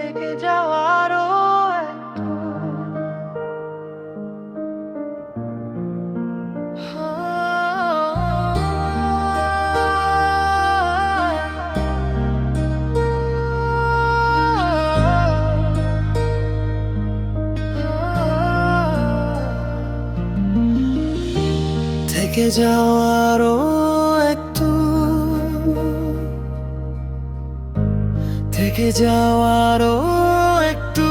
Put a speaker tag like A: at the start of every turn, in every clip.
A: থেকে যাওয়ারও একটু থেকে যাওয়ারও একটু থেকে যাওয়ারও একটু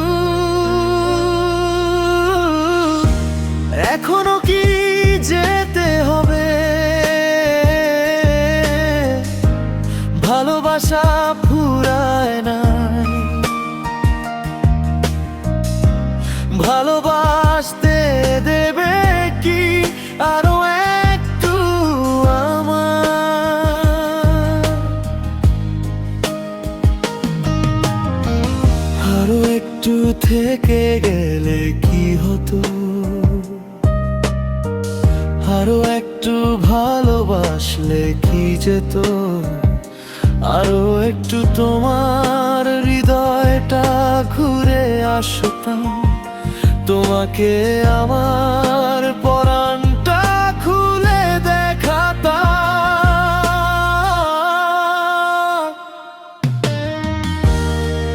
A: এখনো কি যেতে হবে ভালোবাসা ফুরায় নাই ভালোবাসতে দেবে কি আরো একটু আমার আরো একটু থেকে গেলে কি হতো আরো একটু ভালোবাসলে কি যেত আরো একটু তোমার হৃদয়টা ঘুরে আসতাম তোমাকে আমার পরাণটা খুলে দেখাতাম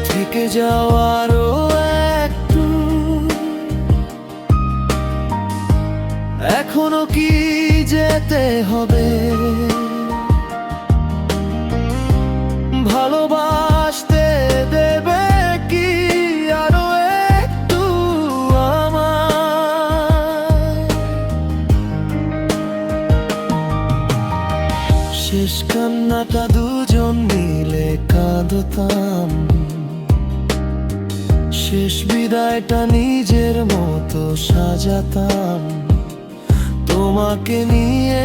A: থেকে যাওয়ারও একটু এখনো কি যেতে হবে ভালোবাসতে দেবে কি আরো একটু আমায় শেষ কান্নাটা দুজন মিলে কাঁদতাম শেষ বিদায়টা নিজের মতো সাজাতাম তোমাকে নিয়ে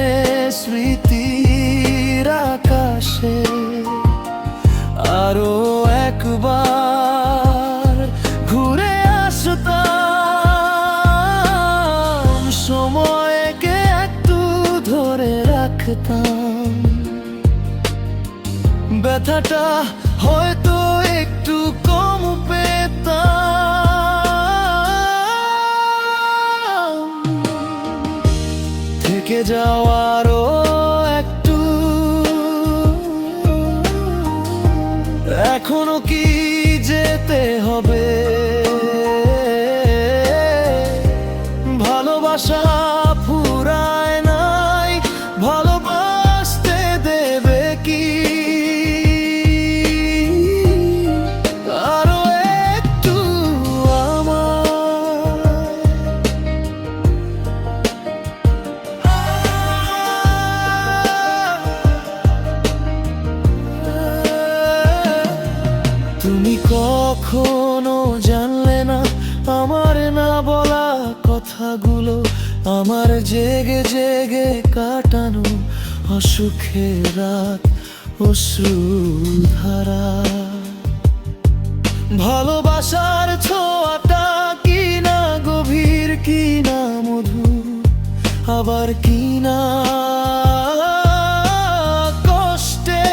A: স্মৃতির আকাশে আরো একবার ঘুরে আসতাম সময়কে একটু ধরে রাখতাম ব্যথাটা হয়তো একটু কম পেতাম থেকে যাওয়ারও একটু এখনো কি যেতে হবে ভালোবাসা ফুরায় নাই ভালোবাসতে দেবে কি আরো একটু তুমি কখনো জানলে না আমার না বলা কথাগুলো আমার জেগে জেগে কাটানো অসুখের রাত অশ্রুধারা ভালোবাসার ছোঁয়াটা কি না গভীর কি না মধুর আবার কি না কষ্টে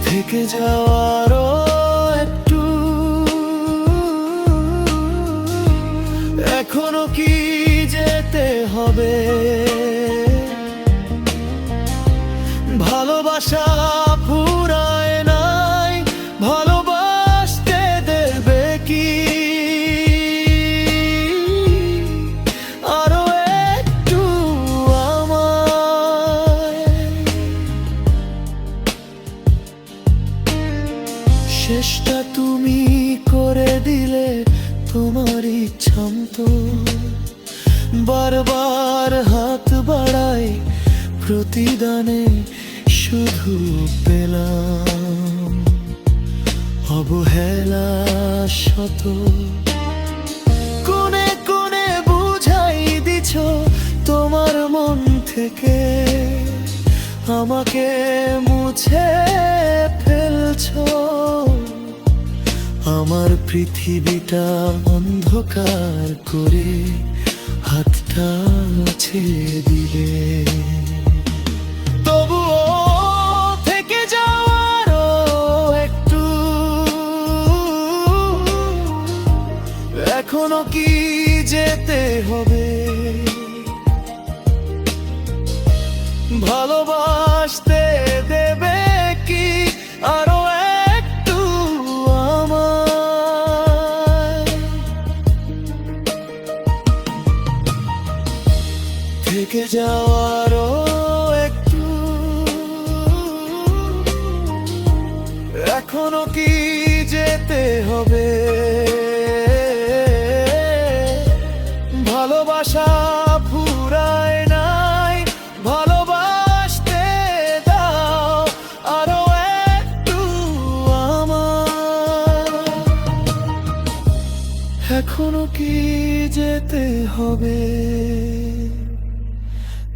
A: থেকে যাওয়ারও একটু এখনো কি যেতে হবে ভালোবাসা ফুরায় নাই ভালোবাসতে দেবে কি আরো একটু আমায় শেষটা তুমি করে দিলে তোমার ইচ্ছামতো বারবার হাত বাড়াই প্রতিদানে শুধু পেলাম অবহেলা শত কোনে কোনে বুঝাই দিছ তোমার মন থেকে আমাকে মুছে ফেলছো আমার পৃথিবীটা অন্ধকার করে হাতটা ছেড়ে দিলে তবুও হবে। ভালোবাসতে দেবে কি আরো একটু আমায়? থেকে যাওয়ারও একটু, এখনো কি যেতে হবে? ভালোবাসা ফুরায় নাই, ভালোবাসতে দাও আরো একটু আমায়। এখনো কি যেতে হবে?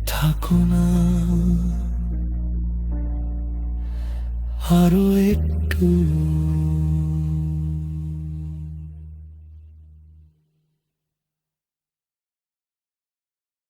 A: থাকো না আরো একটু।